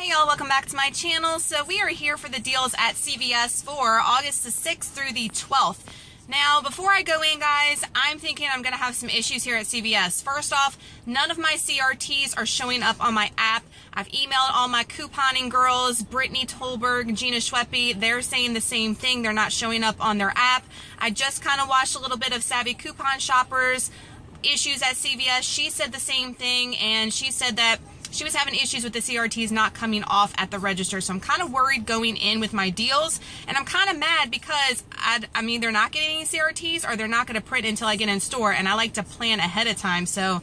Hey y'all, welcome back to my channel. So we are here for the deals at CVS for August the 6th through the 12th. Now, before I go in, guys, I'm thinking I'm going to have some issues here at CVS. First off, none of my CRTs are showing up on my app. I've emailed all my couponing girls, Brittany Tolberg, Gina Schweppe. They're saying the same thing. They're not showing up on their app. I just kind of watched a little bit of Savvy Coupon Shoppers issues at CVS. She said the same thing, and she said that she was having issues with the CRTs not coming off at the register. So I'm kind of worried going in with my deals. And I'm kind of mad because I'm either not getting any CRTs or they're not going to print until I get in store. And I like to plan ahead of time. So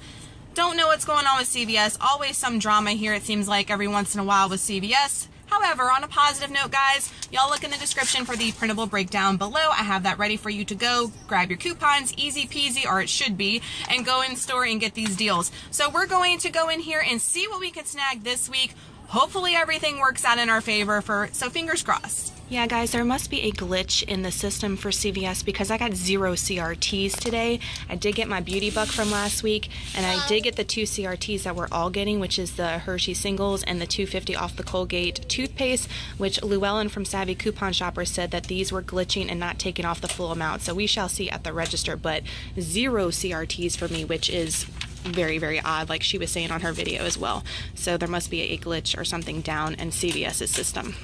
don't know what's going on with CVS. Always some drama here, it seems like, every once in a while with CVS. However, on a positive note, guys, y'all look in the description for the printable breakdown below. I have that ready for you to go grab your coupons, easy peasy, or it should be, and go in store and get these deals. So we're going to go in here and see what we can snag this week. Hopefully everything works out in our favor, so fingers crossed. Yeah, guys, there must be a glitch in the system for CVS because I got 0 CRTs today. I did get my beauty buck from last week, and I did get the 2 CRTs that we're all getting, which is the Hershey singles and the $2.50 off the Colgate toothpaste, which Llewellyn from Savvy Coupon Shopper said that these were glitching and not taking off the full amount. So we shall see at the register, but 0 CRTs for me, which is very, very odd, like she was saying on her video as well. So there must be a glitch or something down in CVS's system.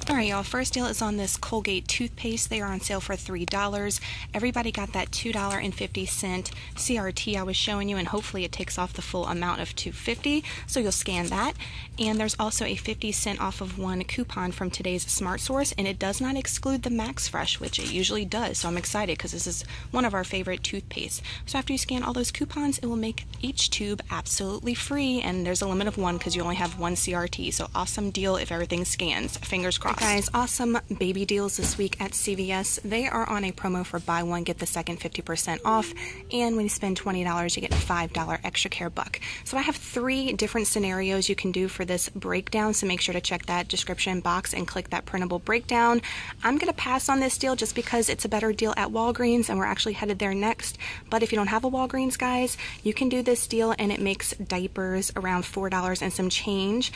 Alright, y'all, first deal is on this Colgate toothpaste. They are on sale for $3. Everybody got that $2.50 CRT I was showing you, and hopefully it takes off the full amount of $2.50, so you'll scan that. And there's also a 50-cent off of one coupon from today's Smart Source, and it does not exclude the Max Fresh, which it usually does, so I'm excited because this is one of our favorite toothpaste. So after you scan all those coupons, it will make each tube absolutely free, and there's a limit of 1 because you only have 1 CRT, so awesome deal if everything scans. Fingers crossed. Guys, awesome baby deals this week at CVS. They are on a promo for buy one, get the second 50% off, and when you spend $20, you get a $5 extra care buck. So I have 3 different scenarios you can do for this breakdown, so make sure to check that description box and click that printable breakdown. I'm going to pass on this deal just because it's a better deal at Walgreens, and we're actually headed there next. But if you don't have a Walgreens, guys, you can do this deal, and it makes diapers around $4 and some change,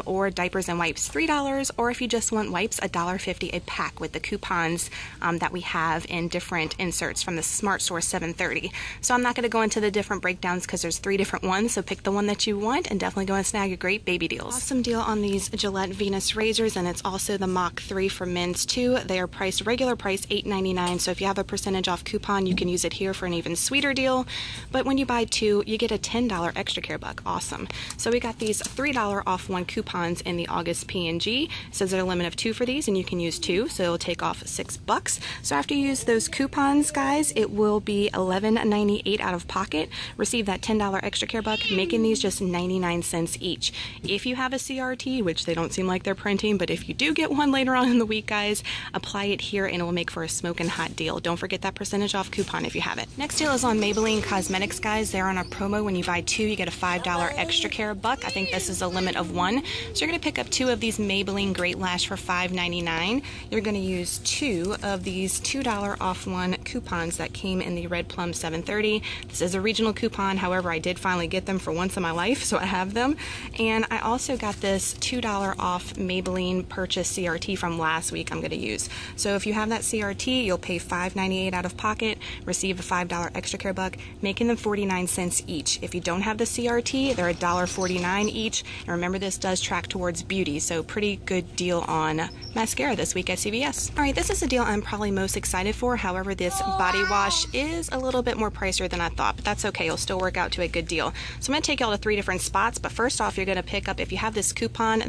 or diapers and wipes $3, or if you just want wipes, $1.50 a pack with the coupons that we have in different inserts from the Smart Source 730. So I'm not going to go into the different breakdowns because there's 3 different ones, so pick the one that you want and definitely go and snag a great baby deals. Awesome deal on these Gillette Venus razors, and it's also the Mach 3 for men's too. They are priced regular price $8.99, so if you have a percentage off coupon, you can use it here for an even sweeter deal. But when you buy 2, you get a $10 extra care buck. Awesome. So we got these $3 off 1 coupons in the August P&G. It says there's a limit of 2 for these, and you can use 2, so it'll take off $6. So after you use those coupons, guys, it will be $11.98 out of pocket. Receive that $10 extra care buck, making these just 99 cents each. If you have a CRT, which they don't seem like they're printing, but if you do get one later on in the week, guys, apply it here and it will make for a smoking hot deal. Don't forget that percentage off coupon if you have it. Next deal is on Maybelline Cosmetics, guys. They're on a promo. When you buy 2, you get a $5 extra care buck. I think this is a limit of 1. So you're going to pick up 2 of these Maybelline Great Lash for $5.99. You're going to use 2 of these $2 off 1 coupons that came in the Red Plum 730. This is a regional coupon, however, I did finally get them for once in my life, so I have them. And I also got this $2 off Maybelline purchase CRT from last week I'm going to use. So if you have that CRT, you'll pay $5.98 out of pocket, receive a $5 extra care buck, making them 49 cents each. If you don't have the CRT, they're $1.49 each. And remember, this does track towards beauty, so pretty good deal on mascara this week at CVS. Alright, this is the deal I'm probably most excited for. However, this body wash is a little bit more pricier than I thought, but that's okay. It'll still work out to a good deal. So I'm going to take y'all to 3 different spots, but first off, you're going to pick up, if you have this coupon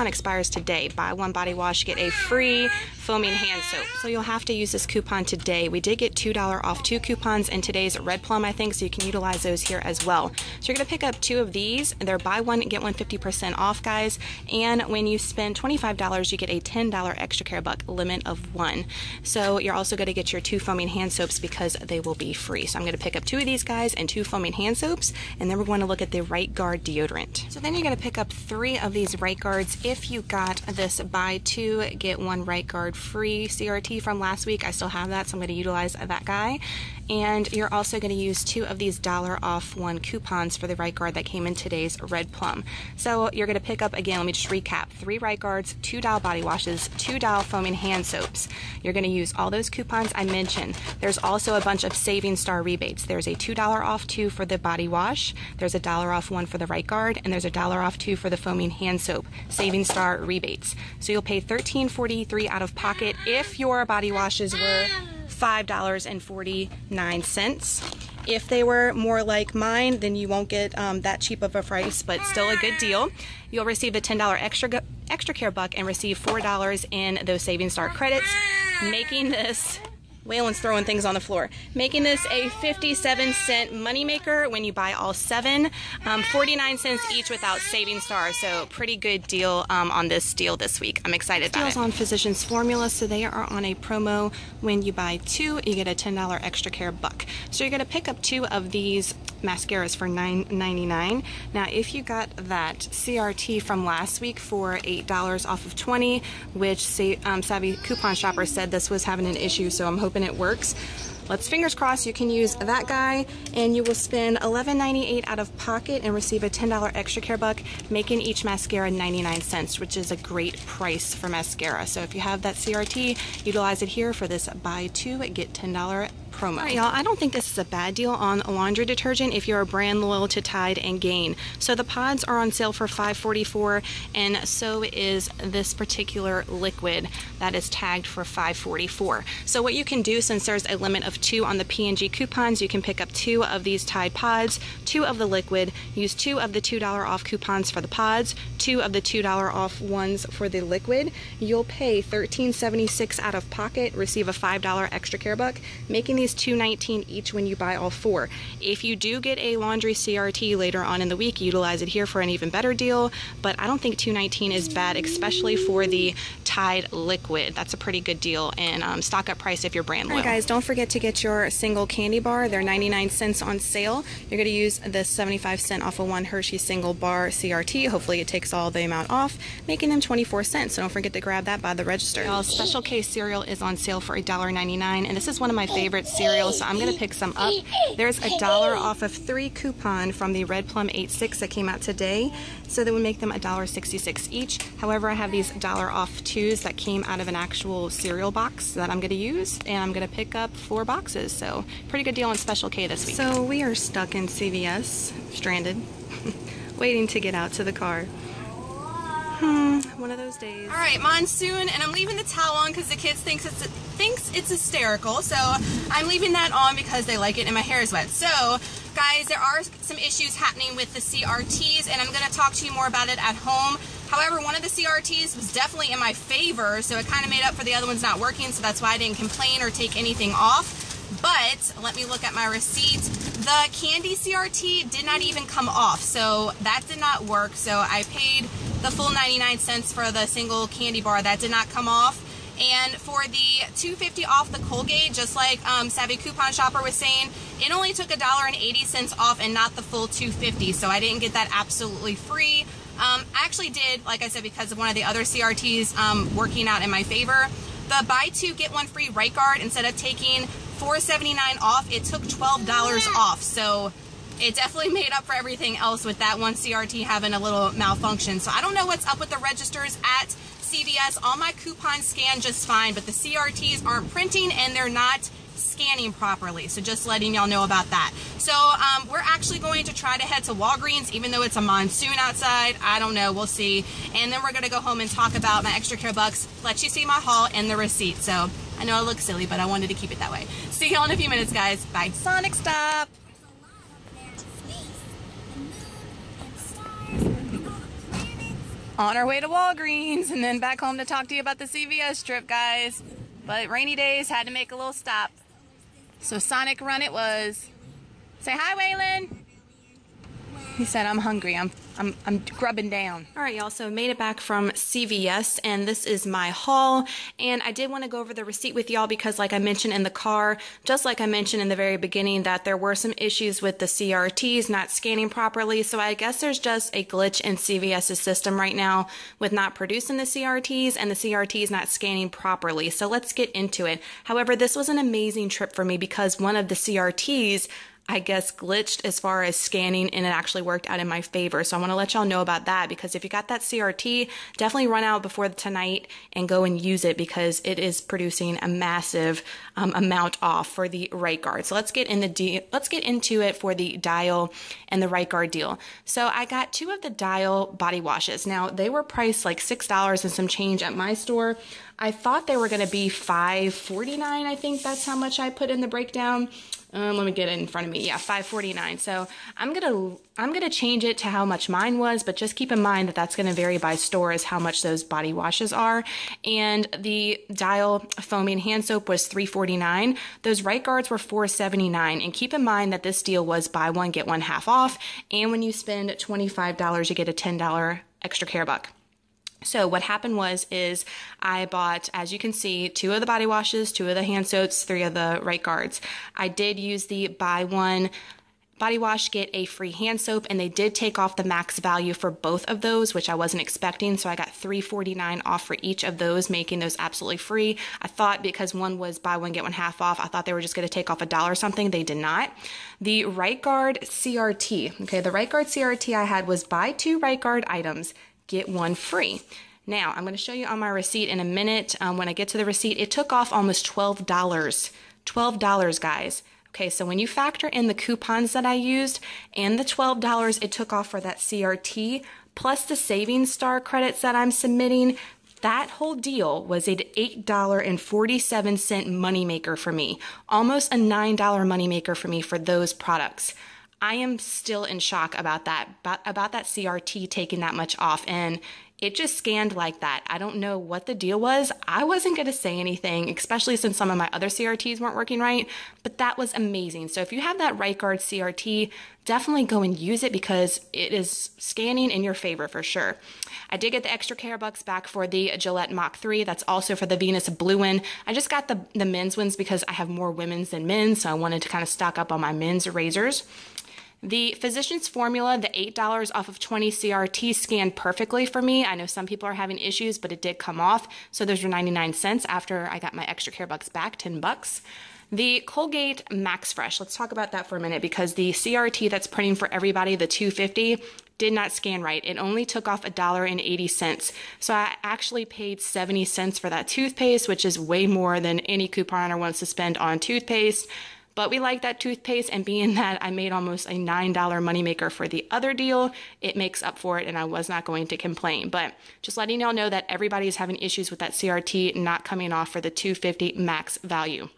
expires today. Buy 1 body wash, get a free foaming hand soap. So you'll have to use this coupon today. We did get $2 off 2 coupons in today's Red Plum, I think, so you can utilize those here as well. So you're going to pick up 2 of these. They're buy 1, get 1 50% off, guys. And when you spend $25, you get a $10 extra care buck, limit of 1. So you're also going to get your 2 foaming hand soaps because they will be free. So I'm going to pick up 2 of these guys and 2 foaming hand soaps, and then we're going to look at the Right Guard deodorant. So then you're going to pick up 3 of these Right Guards if you got this buy 2 get 1 Right Guard free CRT from last week. I still have that, so I'm going to utilize that guy. And you're also going to use 2 of these $1 off 1 coupons for the right guard that came in today's Red Plum. So you're going to pick up, again, let me just recap, 3 right guards, 2 Dial body washes, 2 Dial foaming hand soaps. You're going to use all those coupons I mentioned. There's also a bunch of Saving Star rebates. There's a $2 off 2 for the body wash, there's a $1 off 1 for the right guard, and there's a $1 off 2 for the foaming hand soap. Saving Star rebates. So you'll pay $13.43 out of pocket if your body washes were $5.49. If they were more like mine, then you won't get that cheap of a price, but still a good deal. You'll receive a $10 extra care buck and receive $4 in those Saving Star credits, making this, Waylon's throwing things on the floor, making this a 57-cent moneymaker when you buy all 7, 49 cents each without Saving Star. So pretty good deal on this deal this week. I'm excited about it. Deals on Physicians Formula, so they are on a promo. When you buy 2, you get a $10 extra care buck. So you're going to pick up 2 of these mascaras for $9.99. Now, if you got that CRT from last week for $8 off of 20, which Savvy Coupon Shopper said this was having an issue, so I'm hoping it works. Let's fingers crossed you can use that guy, and you will spend $11.98 out of pocket and receive a $10 extra care buck, making each mascara 99 cents, which is a great price for mascara. So if you have that CRT, utilize it here for this buy 2 get $10 promo. All right, y'all, I don't think this is a bad deal on laundry detergent if you're a brand loyal to Tide and Gain. So the pods are on sale for $5.44, and so is this particular liquid that is tagged for $5.44. So what you can do, since there's a limit of 2 on the P&G coupons, you can pick up 2 of these Tide pods, 2 of the liquid, use 2 of the $2 off coupons for the pods, 2 of the $2 off ones for the liquid. You'll pay $13.76 out of pocket, receive a $5 extra care buck, making these $2.19 each when you buy all 4. If you do get a laundry CRT later on in the week, utilize it here for an even better deal, but I don't think $2.19 is bad, especially for the Tide liquid. That's a pretty good deal, and stock up price if you're brand loyal. All right, guys, don't forget to get your single candy bar. They're 99 cents on sale. You're going to use the 75-cent off of 1 Hershey single bar CRT. Hopefully it takes all the amount off, making them 24 cents. So don't forget to grab that by the register. Y'all, Special K cereal is on sale for $1.99, and this is one of my favorite cereals, so I'm going to pick some up. There's a $1 off of 3 coupon from the Red Plum 8.6 that came out today, so that would make them $1.66 each. However, I have these $1 off 2s that came out of an actual cereal box that I'm going to use, and I'm going to pick up 4 boxes. So pretty good deal on Special K this week. So we are stuck in CVS, stranded, waiting to get out to the car. One of those days. All right, monsoon, and I'm leaving the towel on because the kids thinks it's hysterical. So I'm leaving that on because they like it and my hair is wet. So guys, there are some issues happening with the CRTs, and I'm going to talk to you more about it at home. However, one of the CRTs was definitely in my favor, so it kind of made up for the other ones not working, so that's why I didn't complain or take anything off. But let me look at my receipt. The candy CRT did not even come off, so that did not work. So I paid the full 99 cents for the single candy bar. That did not come off. And for the $2.50 off the Colgate, just like Savvy Coupon Shopper was saying, it only took $1.80 off and not the full $2.50. So I didn't get that absolutely free. I actually did, like I said, because of one of the other CRTs working out in my favor. The buy 2 get 1 free right guard, instead of taking $4.79 off, it took $12 off. So it definitely made up for everything else with that one CRT having a little malfunction. So I don't know what's up with the registers at CVS. All my coupons scan just fine, but the CRTs aren't printing and they're not scanning properly. So just letting y'all know about that. So we're actually going to try to head to Walgreens, even though it's a monsoon outside. I don't know, we'll see. And then we're going to go home and talk about my extra care bucks, let you see my haul and the receipt. So I know I look silly, but I wanted to keep it that way. See y'all in a few minutes, guys. Bye. Sonic stop. On our way to Walgreens and then back home to talk to you about the CVS trip, guys. But rainy days, had to make a little stop. So Sonic run it was. Say hi, Waylon. He said, I'm hungry. I'm grubbing down. All right, y'all, so made it back from CVS, and this is my haul. And I did want to go over the receipt with y'all because, like I mentioned in the car, just like I mentioned in the very beginning, that there were some issues with the CRTs not scanning properly. So I guess there's just a glitch in CVS's system right now with not producing the CRTs and the CRTs not scanning properly. So let's get into it. However, this was an amazing trip for me because one of the CRTs, I guess, glitched as far as scanning, and it actually worked out in my favor. So I want to let y'all know about that, because if you got that CRT, definitely run out before tonight and go and use it, because it is producing a massive amount off for the right guard. So let's get into it for the Dial and the right guard deal. So I got 2 of the Dial body washes. Now they were priced like $6 and some change at my store. I thought they were going to be $5.49. I think that's how much I put in the breakdown. Let me get it in front of me. Yeah, $5.49. So I'm gonna change it to how much mine was, but just keep in mind that that's gonna vary by store as how much those body washes are. And the Dial foaming hand soap was $3.49. Those right guards were $4.79. And keep in mind that this deal was buy one get one half off. And when you spend $25, you get a $10 extra care buck. So what happened is I bought, as you can see, 2 of the body washes, 2 of the hand soaps, 3 of the right guards. I did use the buy one body wash, get a free hand soap, and they did take off the max value for both of those, which I wasn't expecting. So I got $3.49 off for each of those, making those absolutely free. I thought because one was buy one get one half off, I thought they were just going to take off $1 or something. They did not. The right guard CRT. Okay, the right guard CRT I had was buy 2 right guard items, get 1 free. Now, I'm going to show you on my receipt in a minute. When I get to the receipt, it took off almost $12. $12, guys. Okay, so when you factor in the coupons that I used and the $12 it took off for that CRT, plus the Savings Star credits that I'm submitting, that whole deal was an $8.47 moneymaker for me. Almost a $9 moneymaker for me for those products. I am still in shock about that CRT taking that much off, and it just scanned like that. I don't know what the deal was. I wasn't going to say anything, especially since some of my other CRTs weren't working right, but that was amazing. So if you have that right guard CRT, definitely go and use it because it is scanning in your favor for sure. I did get the extra care bucks back for the Gillette Mach 3. That's also for the Venus Blue one. I just got the men's ones because I have more women's than men's, so I wanted to kind of stock up on my men's razors. The Physicians Formula, the $8 off of 20 CRT scanned perfectly for me. I know some people are having issues, but it did come off. So those were 99 cents after I got my extra care bucks back, 10 bucks. The Colgate Max Fresh, let's talk about that for a minute, because the CRT that's printing for everybody, the 250, did not scan right. It only took off $1.80. So I actually paid 70 cents for that toothpaste, which is way more than any couponer wants to spend on toothpaste. But we like that toothpaste, and being that I made almost a $9 moneymaker for the other deal, it makes up for it, and I was not going to complain. But just letting y'all know that everybody is having issues with that CRT not coming off for the 250 max value.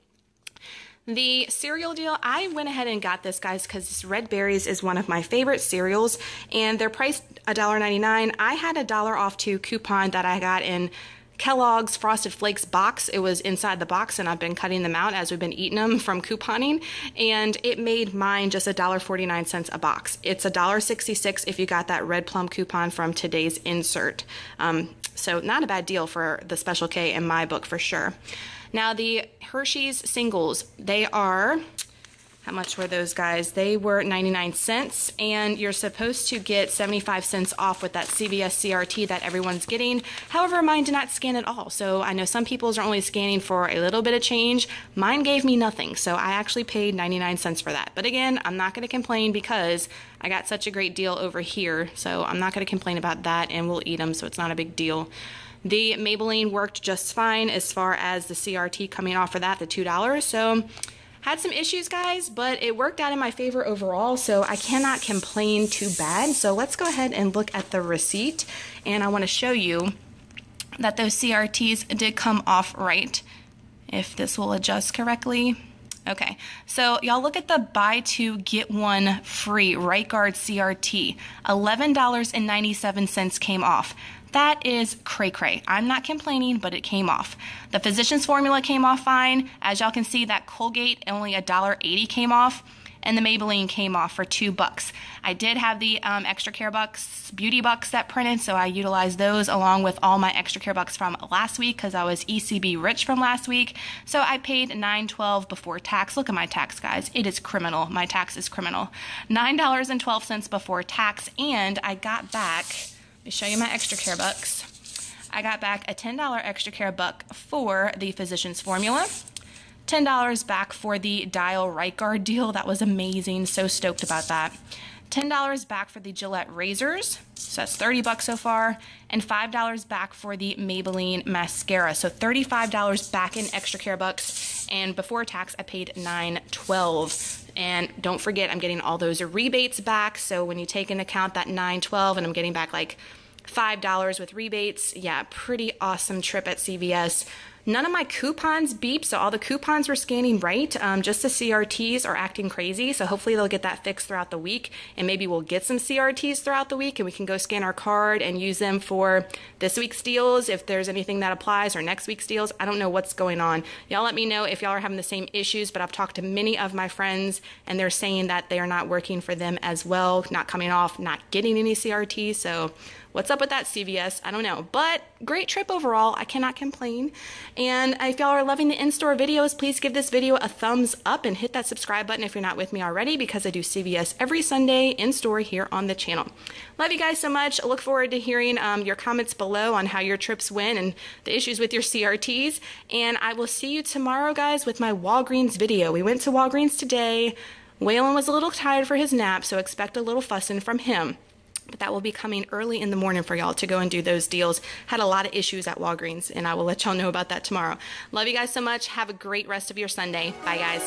The cereal deal, I went ahead and got this, guys, because Red Berries is one of my favorite cereals, and they're priced $1.99. I had $1 off to coupon that I got in Kellogg's Frosted Flakes box. It was inside the box, and I've been cutting them out as we've been eating them from couponing, and it made mine just $1.49 a box. It's $1.66 if you got that Red Plum coupon from today's insert. So not a bad deal for the Special K in my book for sure. Now the Hershey's singles, they are, how much were those, guys? They were 99 cents, and you're supposed to get 75 cents off with that CVS CRT that everyone's getting. However, mine did not scan at all. So I know some people's are only scanning for a little bit of change. Mine gave me nothing, so I actually paid 99 cents for that. But again, I'm not going to complain because I got such a great deal over here, so I'm not going to complain about that, and we'll eat them, so it's not a big deal. The Maybelline worked just fine as far as the CRT coming off for that, the $2. So had some issues, guys, but it worked out in my favor overall, so I cannot complain too bad. So let's go ahead and look at the receipt, and I want to show you that those CRTs did come off right, if this will adjust correctly. Okay, so y'all look at the buy 2 get 1 free right guard CRT. $11.97 came off. That is cray-cray. I'm not complaining, but it came off. The Physicians Formula came off fine. As y'all can see, that Colgate, only $1.80 came off. and the Maybelline came off for $2. I did have the extra care bucks, beauty bucks that printed, so I utilized those along with all my extra care bucks from last week because I was ECB rich from last week. So I paid $9.12 before tax. Look at my tax, guys. It is criminal. My tax is criminal. $9.12 before tax, and I got back, let me show you my extra care bucks. I got back a $10 extra care buck for the Physicians Formula. $10 back for the Dial Right Guard deal. That was amazing. So stoked about that. $10 back for the Gillette razors. So that's $30 so far. And $5 back for the Maybelline mascara. So $35 back in extra care bucks. And before tax, I paid $9.12. And don't forget, I'm getting all those rebates back. So when you take into account that $9.12 and I'm getting back like $5 with rebates. Yeah, pretty awesome trip at CVS. None of my coupons beep, so all the coupons were scanning right. Just the CRTs are acting crazy, so hopefully they'll get that fixed throughout the week, and maybe we'll get some CRTs throughout the week, and we can go scan our card and use them for this week's deals if there's anything that applies, or next week's deals. I don't know what's going on. Y'all let me know if y'all are having the same issues, but I've talked to many of my friends, and they're saying that they are not working for them as well, not coming off, not getting any CRTs, so what's up with that, CVS? I don't know. But great trip overall. I cannot complain. And if y'all are loving the in-store videos, please give this video a thumbs up and hit that subscribe button if you're not with me already, because I do CVS every Sunday in-store here on the channel. Love you guys so much. I look forward to hearing your comments below on how your trips went and the issues with your CRTs. And I will see you tomorrow, guys, with my Walgreens video. We went to Walgreens today. Waylon was a little tired for his nap, so expect a little fussing from him. But that will be coming early in the morning for y'all to go and do those deals. Had a lot of issues at Walgreens, and I will let y'all know about that tomorrow. Love you guys so much. Have a great rest of your Sunday. Bye, guys.